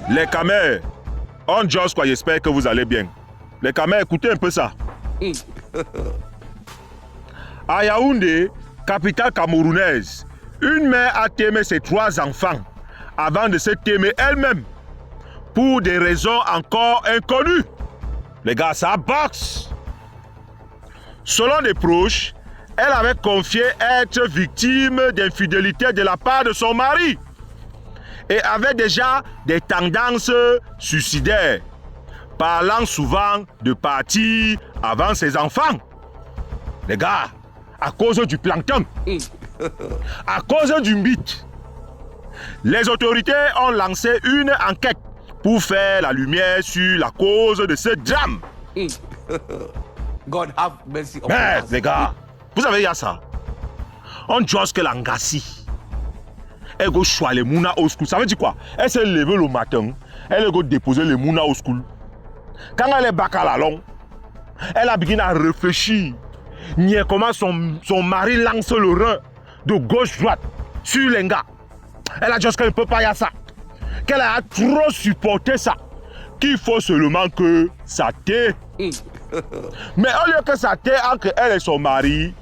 Les camers, on Joss quoi, j'espère que vous allez bien. Les camers, écoutez un peu ça. À Yaoundé, capitale camerounaise, une mère a témé ses 3 enfants avant de se témer elle-même pour des raisons encore inconnues. Les gars, ça boxe. Selon des proches, elle avait confié être victime d'infidélité de la part de son mari et avait déjà des tendances suicidaires, parlant souvent de partir avant ses enfants. Les gars, à cause du plancton, à cause du mythe, les autorités ont lancé une enquête pour faire la lumière sur la cause de ce drame. God have mercy upon Mais us. les gars, vous savez, il y a ça. On dit que l'angassi, elle go choisir les mouna au school. Ça veut dire quoi? Elle s'est levée le matin, elle go déposer les mouna au school. Quand elle est bac à la longue, elle a besoin à réfléchir. Ni comment son mari lance le rein de gauche-droite sur les gars. Elle a dit qu'elle ne peut pas y avoir ça. Qu'elle a trop supporté ça. Qu'il faut seulement que ça t'ait. Mais au lieu que ça t'ait entre elle et son mari,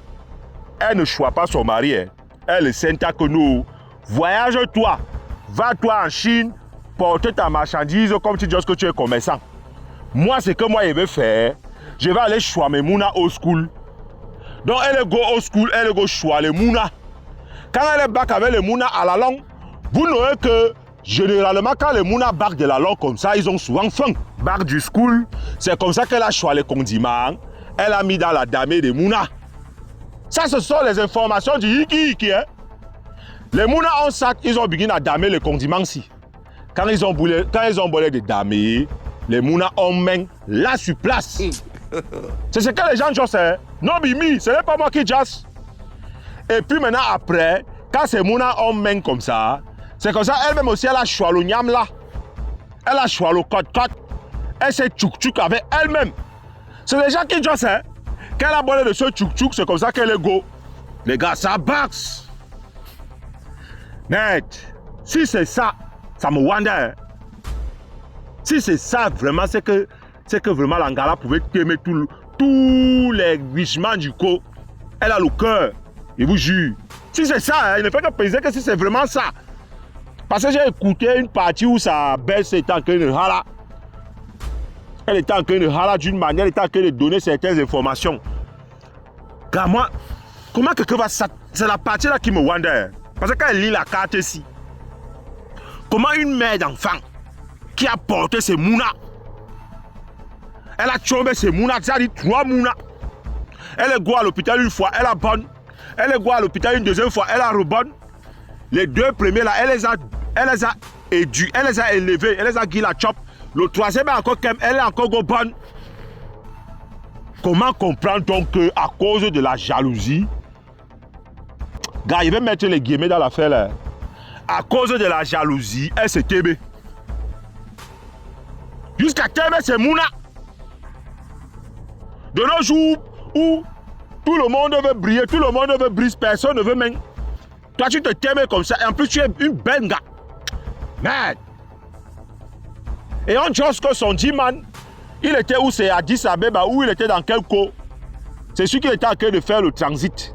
elle ne choisit pas son mari. Elle s'entend que nous. Voyage-toi. Va-toi en Chine. Porte ta marchandise comme tu dis que tu es commerçant. Moi, ce que moi je vais faire, je vais aller choisir mes mouna au school. Donc elle go au school, elle go choisir les mouna. Quand elle est bac avec les mouna à la langue, vous n'aurez que généralement quand les mouna bac de la langue comme ça, ils ont souvent faim. Bac du school, c'est comme ça qu'elle a choisi les condiments. Elle a mis dans la damée des mouna. Ça, ce sont les informations du hiki. Hein? Les mouna en sac, ils ont besoin à damer les condiments ici. Quand ils ont boulé de damer, les mouna en main là sur place. C'est ce que les gens disent. Hein? Non, Bimi, ce n'est pas moi qui jasse. Et puis maintenant, après, quand ces mouna en main comme ça, c'est comme ça, elle-même aussi, elle a choisi le niam là. Elle a choisi le code. Elle s'est tchouk avec elle-même. C'est les gens qui disent ça. Hein? Quand elle a bolé de ce tchouk, c'est comme ça qu'elle est go. Les gars, ça boxe. Net, si c'est ça, ça me wonder. Hein? Si c'est ça vraiment, c'est que vraiment l'Angala pouvait t'aimer tous les richements du co. Elle a le cœur, je vous jure. Si c'est ça, hein, il ne fait que penser que si c'est vraiment ça. Parce que j'ai écouté une partie où sa baisse était en train de hala. Elle était en train de hala d'une manière, elle était en train de donner certaines informations. Car moi, comment quelqu'un va ça? C'est la partie là qui me wonder. Parce que quand elle lit la carte ici, comment une mère d'enfant qui a porté ses mounas, elle a tombé ses mounas, ça dit 3 mounas. Elle est go à l'hôpital une fois, elle a bonne. Elle est go à l'hôpital une deuxième fois, elle a rebonne. Les 2 premiers là, elle les a éduqués, elle les a élevés, elle les a guidés la chop. Le 3e est encore elle est encore go bonne. Comment comprendre donc qu'à cause de la jalousie, gars, il va mettre les guillemets dans l'affaire là. À cause de la jalousie, elle s'est aimée. Jusqu'à t'aimer, c'est Mouna. De nos jours où tout le monde veut briller, tout le monde veut briller, personne ne veut même. Toi, tu te t'aimes comme ça, et en plus, tu es une belle gars. Merde. Et on dit que son G-Man, il était où c'est Addis Abeba, où il était dans quel co. C'est celui qui était en train de faire le transit.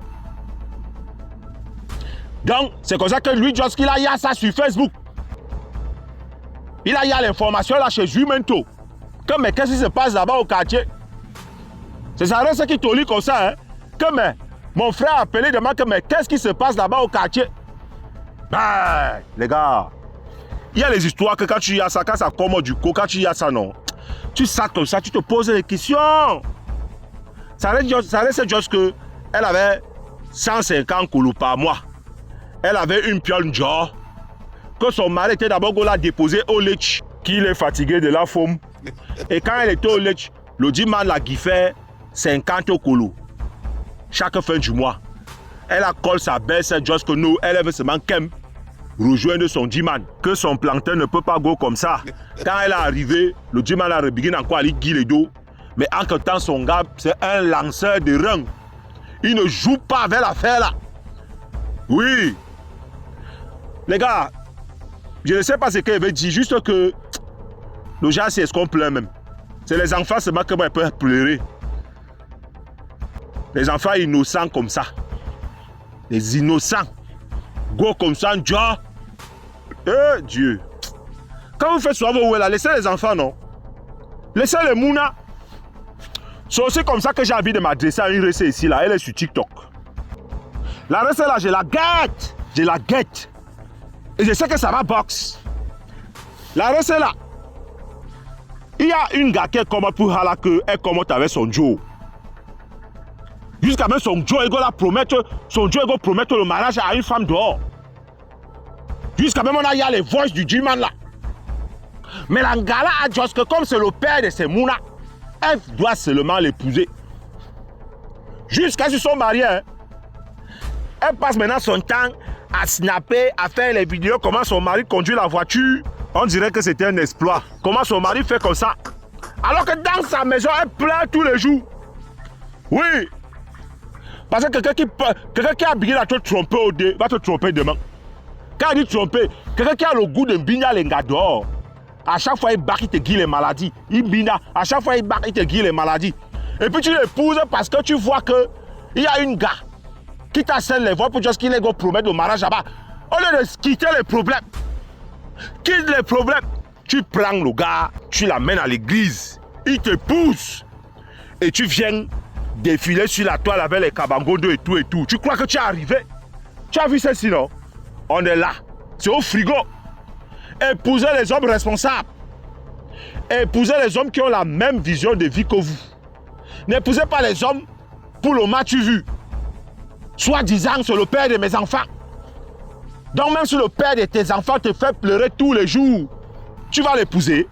Donc, c'est comme ça que lui, Joss, il a y a ça sur Facebook. Il a y a l'information là chez Jumento. Que mais qu'est-ce qui se passe là-bas au quartier? C'est ça ce qui te lit comme ça, hein? Que mais mon frère a appelé demande que mais qu'est-ce qui se passe là-bas au quartier? Ben, les gars, il y a les histoires que quand tu y as ça, quand ça commode du coup, quand tu y as ça, non. Tu sais comme ça, tu te poses des questions. Ça reste juste que elle avait 150 koulous par mois. Elle avait une piole genre que son mari était d'abord là déposé au lech, qu'il est fatigué de la forme. Et quand elle était au lech, le dimanche la guiffait 50 koulous chaque fin du mois. Elle a collé sa baisse juste que nous, elle veut seulement qu'elle rejoindre son dimanche. Que son plancton ne peut pas go comme ça. Quand elle est arrivée, le dimanche a rebigné encore à lui les dos. Mais entre temps, son gars, c'est un lanceur de rein. Il ne joue pas avec l'affaire là. Oui. Les gars, Je ne sais pas ce qu'elle veut dire, juste que le genre, c'est ce qu'on pleure même. C'est les enfants seulement qui peuvent pleurer. Les enfants innocents comme ça. Les innocents. Go comme ça, genre. Eh Dieu. Quand vous faites souvent vos là, laissez les enfants, non? Laissez les mouna. C'est aussi comme ça que j'ai envie de m'adresser à une recette ici, là. Elle est sur TikTok. La recette là, je la guette. Je la guette. Et je sais que ça va box. La recette là. Il y a une gars qui est comme pour Hala que elle commente avec son Joe. Jusqu'à même son Joe, il va promettre le mariage à une femme dehors. Jusqu'à même il y a les voices du G-Man là. Mais la gala a dit que comme c'est le père de ses mouna, elle doit seulement l'épouser. Jusqu'à ce qu'ils sont mariés. Hein. Elle passe maintenant son temps à snapper, à faire les vidéos, comment son mari conduit la voiture. On dirait que c'était un exploit. Comment son mari fait comme ça. Alors que dans sa maison, elle pleure tous les jours. Oui. Parce que quelqu'un qui a habillé à te tromper au dé, va te tromper demain. Quand il dit tromper, quelqu'un qui a le goût de bina les gars dehors. À chaque fois, il barre, il te guide les maladies. Il bina. À chaque fois, il barre, il te guide les maladies. Et puis tu l'épouses parce que tu vois que il y a une gars qui t'assène les voix pour juste qu'il est promettre le mariage là-bas. Au lieu de quitter les problèmes. Quitte les problèmes. Tu prends le gars, tu l'amènes à l'église. Il te pousse. Et tu viens défiler sur la toile avec les cabangodos et tout et tout. Tu crois que tu es arrivé? Tu as vu celle-ci, non? On est là. C'est au frigo. Épousez les hommes responsables. Épousez les hommes qui ont la même vision de vie que vous. N'épousez pas les hommes pour le match vu. Soit disant c'est le père de mes enfants. Donc même si le père de tes enfants te fait pleurer tous les jours, tu vas l'épouser.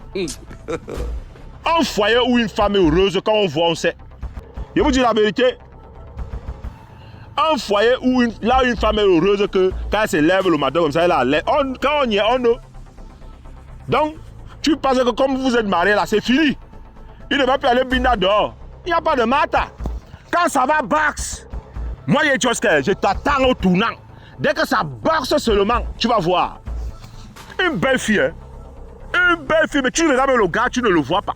Un foyer où une femme est heureuse, quand on voit, on sait. Je vous dis la vérité. Un foyer où une femme est heureuse que quand elle se lève le matin comme ça, elle a l'air. Quand on y est, on ne. Donc, tu penses que comme vous êtes mariés là, c'est fini. Il ne va plus aller bina dehors. Il n'y a pas de matin. Quand ça va box, moi je t'attends au tournant. Dès que ça boxe seulement, tu vas voir. Une belle fille, hein? Une belle fille, mais tu regardes le gars, tu ne le vois pas.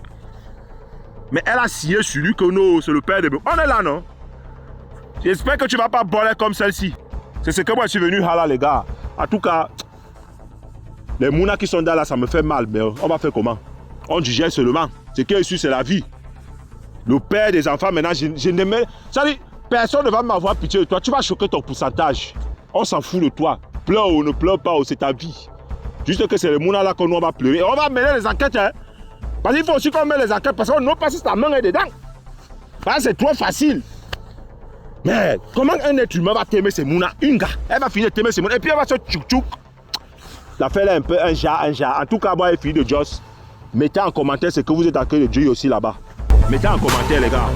Mais elle a scié sur lui que non, c'est le père de... On est là, non? J'espère que tu ne vas pas boler comme celle-ci. C'est ce que moi je suis venu là, les gars. En tout cas, les mounas qui sont là, ça me fait mal. Mais on va faire comment? On digère seulement. Ce qui est sûr, c'est la vie. Le père des enfants, maintenant, je n'aimais... Ça dit, personne ne va m'avoir pitié de toi. Tu vas choquer ton pourcentage. On s'en fout de toi. Pleure ou ne pleure pas, c'est ta vie. Juste que c'est les mounas là qu'on va pleurer. Et on va mener les enquêtes. Hein. Parce qu'il faut aussi qu'on mette les enquêtes. Parce qu'on n'a pas si ta main est dedans. Parce que c'est trop facile. Mais comment un être humain va t'aimer ces mounas? Une gars, elle va finir t'aimer ces mounas. Et puis elle va se tchouk-tchouk. L'affaire là un peu un jar. En tout cas, moi, fille de Joss, mettez en commentaire ce que vous êtes en train de dire aussi là-bas. Mettez en commentaire, les gars.